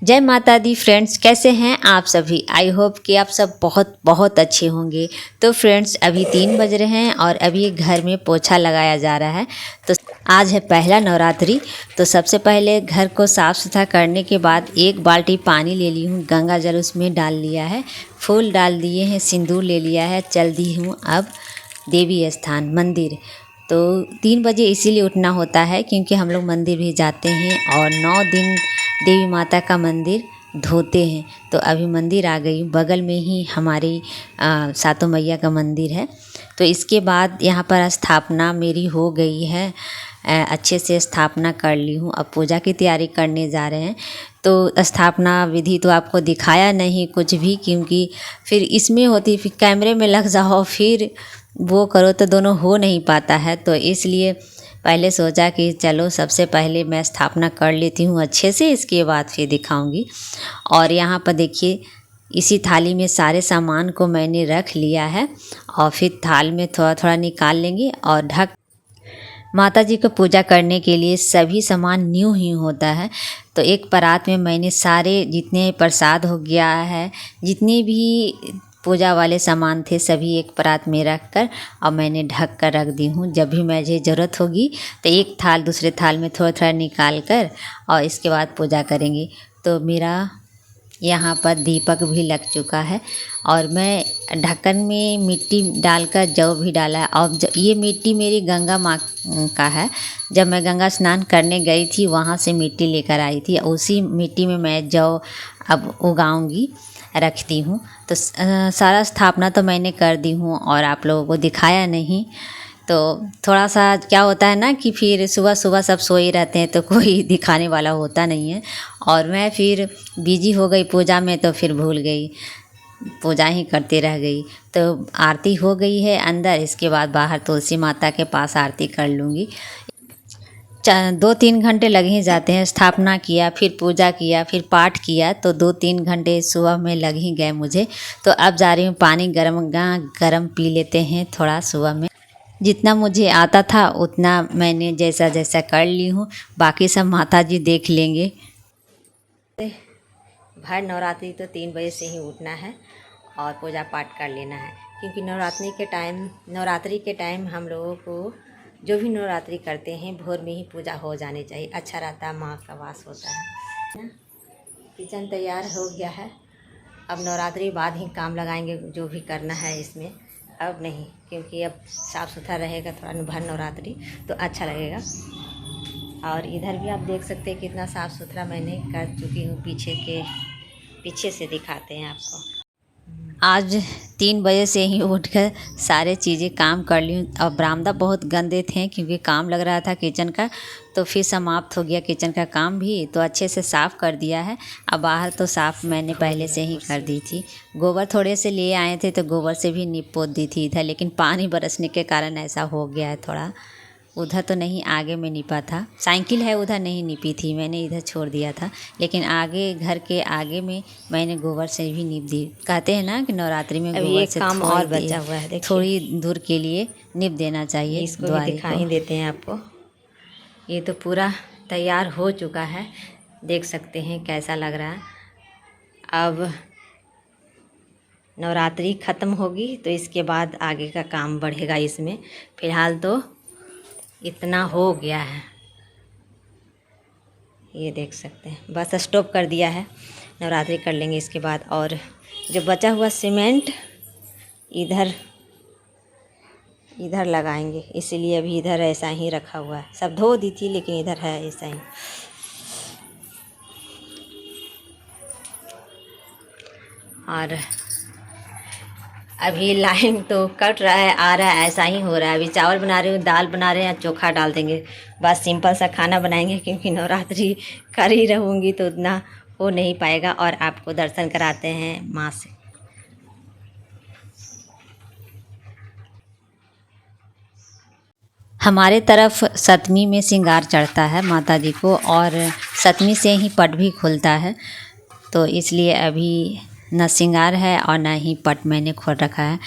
जय माता दी फ्रेंड्स, कैसे हैं आप सभी। आई होप कि आप सब बहुत बहुत अच्छे होंगे। तो फ्रेंड्स, अभी 3 बज रहे हैं और अभी घर में पोछा लगाया जा रहा है। तो आज है पहला नवरात्रि। तो सबसे पहले घर को साफ़ सुथरा करने के बाद 1 बाल्टी पानी ले ली हूँ, गंगा जल उसमें डाल लिया है, फूल डाल दिए हैं, सिंदूर ले लिया है। चल दी हूँ अब देवी स्थान मंदिर। तो 3 बजे इसीलिए उठना होता है क्योंकि हम लोग मंदिर भी जाते हैं और 9 दिन देवी माता का मंदिर धोते हैं। तो अभी मंदिर आ गई, बगल में ही हमारी सातों मैया का मंदिर है। तो इसके बाद यहाँ पर स्थापना मेरी हो गई है, अच्छे से स्थापना कर ली हूँ। अब पूजा की तैयारी करने जा रहे हैं। तो स्थापना विधि तो आपको दिखाया नहीं कुछ भी, क्योंकि फिर इसमें होती, फिर कैमरे में लग जाओ फिर वो करो तो दोनों हो नहीं पाता है। तो इसलिए पहले सोचा कि चलो सबसे पहले मैं स्थापना कर लेती हूँ अच्छे से, इसके बाद फिर दिखाऊंगी। और यहाँ पर देखिए, इसी थाली में सारे सामान को मैंने रख लिया है और फिर थाल में थोड़ा थोड़ा निकाल लेंगे और ढक। माता जी को पूजा करने के लिए सभी सामान न्यू ही होता है। तो एक परात में मैंने सारे जितने प्रसाद हो गया है, जितने भी पूजा वाले सामान थे, सभी एक परात में रख कर और मैंने ढक कर रख दी हूँ। जब भी मुझे ज़रूरत होगी तो एक थाल दूसरे थाल में थोड़ा थोड़ा निकाल कर और इसके बाद पूजा करेंगे। तो मेरा यहाँ पर दीपक भी लग चुका है और मैं ढक्कन में मिट्टी डालकर जौ भी डाला है। और ये मिट्टी मेरी गंगा माँ का है। जब मैं गंगा स्नान करने गई थी वहाँ से मिट्टी लेकर आई थी, उसी मिट्टी में मैं जौ अब उगाऊंगी, रखती हूँ। तो सारा स्थापना तो मैंने कर दी हूँ और आप लोगों को दिखाया नहीं। तो थोड़ा सा क्या होता है ना कि फिर सुबह सुबह सब सोए रहते हैं तो कोई दिखाने वाला होता नहीं है। और मैं फिर बिजी हो गई पूजा में, तो फिर भूल गई, पूजा ही करते रह गई। तो आरती हो गई है अंदर, इसके बाद बाहर तुलसी माता के पास आरती कर लूँगी। 2-3 घंटे लग ही जाते हैं। स्थापना किया, फिर पूजा किया, फिर पाठ किया, तो 2-3 घंटे सुबह में लग ही गए मुझे। तो अब जा रही हूँ पानी गरम पी लेते हैं थोड़ा सुबह में। जितना मुझे आता था उतना मैंने जैसा जैसा कर ली हूँ, बाकी सब माता जी देख लेंगे। भर नवरात्रि तो 3 बजे से ही उठना है और पूजा पाठ कर लेना है, क्योंकि नवरात्रि के टाइम हम लोगों को जो भी नवरात्रि करते हैं भोर में ही पूजा हो जानी चाहिए, अच्छा रहता है, माँ का वास होता है। किचन तैयार हो गया है, अब नवरात्रि बाद ही काम लगाएंगे जो भी करना है इसमें, अब नहीं, क्योंकि अब साफ़ सुथरा रहेगा थोड़ा भर नवरात्रि तो अच्छा लगेगा। और इधर भी आप देख सकते हैं कितना साफ़ सुथरा मैंने कर चुकी हूँ। पीछे से दिखाते हैं आपको। आज 3 बजे से ही उठकर सारे चीज़ें काम कर ली हूँ। और बरामदा बहुत गंदे थे क्योंकि काम लग रहा था किचन का, तो फिर समाप्त हो गया किचन का काम भी, तो अच्छे से साफ़ कर दिया है। अब बाहर तो साफ़ मैंने पहले से ही कर दी थी। गोबर थोड़े से ले आए थे तो गोबर से भी नीप पोत दी थी इधर, लेकिन पानी बरसने के कारण ऐसा हो गया है थोड़ा। उधर तो नहीं, आगे में निपा था, साइकिल है उधर नहीं निपी थी, मैंने इधर छोड़ दिया था। लेकिन आगे घर के आगे में मैंने गोबर से भी निप दी। कहते हैं ना कि नवरात्रि में गोबर से काम और बचा हुआ है, थोड़ी दूर के लिए निप देना चाहिए। इसको भी दिखा ही देते हैं आपको। ये तो पूरा तैयार हो चुका है, देख सकते हैं कैसा लग रहा है। अब नवरात्रि ख़त्म होगी तो इसके बाद आगे का काम बढ़ेगा इसमें। फ़िलहाल तो इतना हो गया है, ये देख सकते हैं। बस स्टॉप कर दिया है, नवरात्रि कर लेंगे इसके बाद। और जो बचा हुआ सीमेंट इधर लगाएंगे, इसीलिए अभी इधर ऐसा ही रखा हुआ है। सब धो दी थी लेकिन इधर है ऐसा ही। और अभी लाइन तो कट रहा है, आ रहा है, ऐसा ही हो रहा है। अभी चावल बना रही हूँ, दाल बना रहे हैं, चोखा डाल देंगे, बस सिंपल सा खाना बनाएंगे, क्योंकि नवरात्रि कर ही रहूँगी तो उतना हो नहीं पाएगा। और आपको दर्शन कराते हैं माँ से। हमारे तरफ सतमी में श्रृंगार चढ़ता है माता जी को, और सतमी से ही पट भी खुलता है। तो इसलिए अभी न श्रृंगार है और न ही पट मैंने खोल रखा है।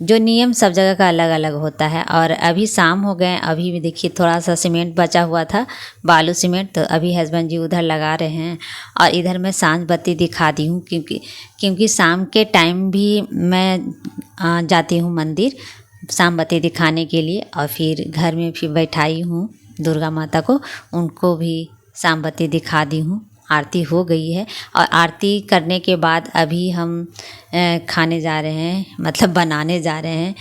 जो नियम सब जगह का अलग अलग होता है। और अभी शाम हो गए, अभी भी देखिए थोड़ा सा सीमेंट बचा हुआ था, बालू सीमेंट, तो अभी हस्बैंड जी उधर लगा रहे हैं। और इधर मैं सांझ बत्ती दिखा दी हूँ, क्योंकि शाम के टाइम भी मैं जाती हूँ मंदिर शाम बत्ती दिखाने के लिए। और फिर घर में भी बैठाई हूँ दुर्गा माता को, उनको भी शाम बत्ती दिखा दी हूँ। आरती हो गई है और आरती करने के बाद अभी हम खाने जा रहे हैं, मतलब बनाने जा रहे हैं।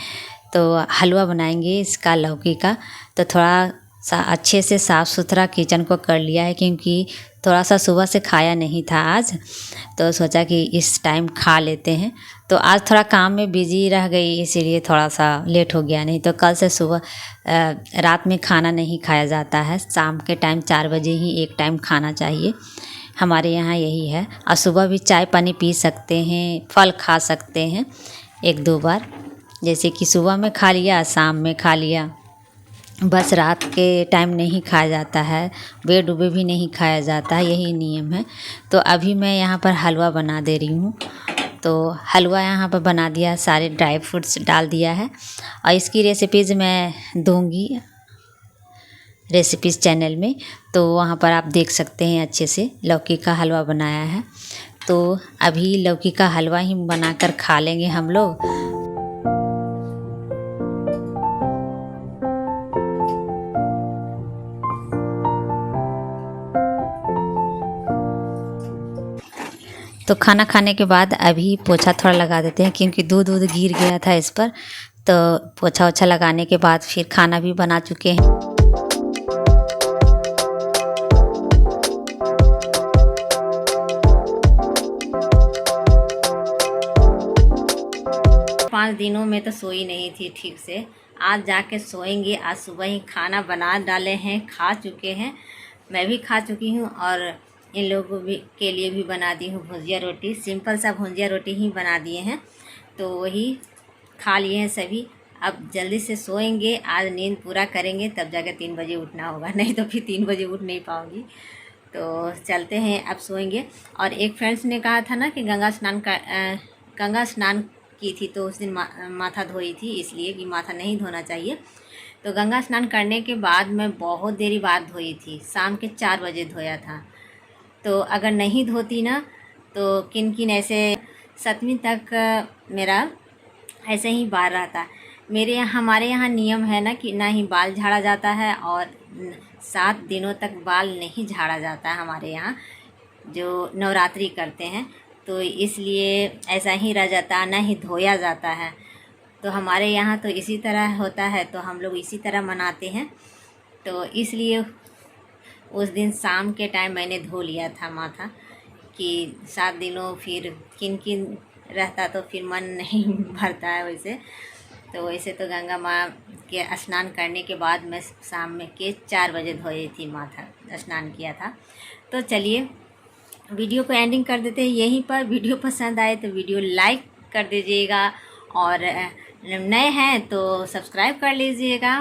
तो हलवा बनाएंगे इसका, लौकी का। तो थोड़ा सा अच्छे से साफ़ सुथरा किचन को कर लिया है, क्योंकि थोड़ा सा सुबह से खाया नहीं था आज, तो सोचा कि इस टाइम खा लेते हैं। तो आज थोड़ा काम में बिजी रह गई, इसीलिए थोड़ा सा लेट हो गया। नहीं तो कल से सुबह रात में खाना नहीं खाया जाता है, शाम के टाइम 4 बजे ही एक टाइम खाना चाहिए, हमारे यहाँ यही है। और सुबह भी चाय पानी पी सकते हैं, फल खा सकते हैं 1-2 बार, जैसे कि सुबह में खा लिया, शाम में खा लिया। बस रात के टाइम नहीं खाया जाता है, बेड उबे भी नहीं खाया जाता है, यही नियम है। तो अभी मैं यहाँ पर हलवा बना दे रही हूँ। तो हलवा यहाँ पर बना दिया, सारे ड्राई फ्रूट्स डाल दिया है। और इसकी रेसिपीज़ मैं दूँगी रेसिपीज़ चैनल में, तो वहाँ पर आप देख सकते हैं अच्छे से। लौकी का हलवा बनाया है, तो अभी लौकी का हलवा ही बनाकर खा लेंगे हम लोग। तो खाना खाने के बाद अभी पोछा थोड़ा लगा देते हैं, क्योंकि दूध गिर गया था इस पर। तो पोछा ओछा लगाने के बाद फिर खाना भी बना चुके हैं। 5 दिनों में तो सोई नहीं थी ठीक से, आज जाके सोएंगे। आज सुबह ही खाना बना डाले हैं, खा चुके हैं, मैं भी खा चुकी हूँ। और इन लोगों भी के लिए भी बना दी हूँ भुजिया रोटी, सिंपल सा भुजिया रोटी ही बना दिए हैं, तो वही खा लिए हैं सभी। अब जल्दी से सोएंगे, आज नींद पूरा करेंगे, तब जाकर 3 बजे उठना होगा, नहीं तो फिर 3 बजे उठ नहीं पाऊँगी। तो चलते हैं, अब सोएंगे। और एक फ्रेंड्स ने कहा था ना कि गंगा स्नान की थी, तो उस दिन माथा धोई थी, इसलिए कि माथा नहीं धोना चाहिए। तो गंगा स्नान करने के बाद मैं बहुत देरी बाद धोई थी, शाम के 4 बजे धोया था। तो अगर नहीं धोती ना, तो किन किन ऐसे 7वीं तक मेरा ऐसे ही बाल रहता। हमारे यहाँ नियम है ना कि ना ही बाल झाड़ा जाता है, और 7 दिनों तक बाल नहीं झाड़ा जाता है हमारे यहाँ, जो नवरात्रि करते हैं। तो इसलिए ऐसा ही रह जाता, ना ही धोया जाता है। तो हमारे यहाँ तो इसी तरह होता है, तो हम लोग इसी तरह मनाते हैं। तो इसलिए उस दिन शाम के टाइम मैंने धो लिया था माथा, कि 7 दिनों फिर किन किन रहता तो फिर मन नहीं भरता है वैसे। तो वैसे तो गंगा माँ के स्नान करने के बाद मैं शाम में के 4 बजे धोई थी, माथा स्नान किया था। तो चलिए वीडियो को एंडिंग कर देते हैं यहीं पर। वीडियो पसंद आए तो वीडियो लाइक कर दीजिएगा, और नए हैं तो सब्सक्राइब कर लीजिएगा।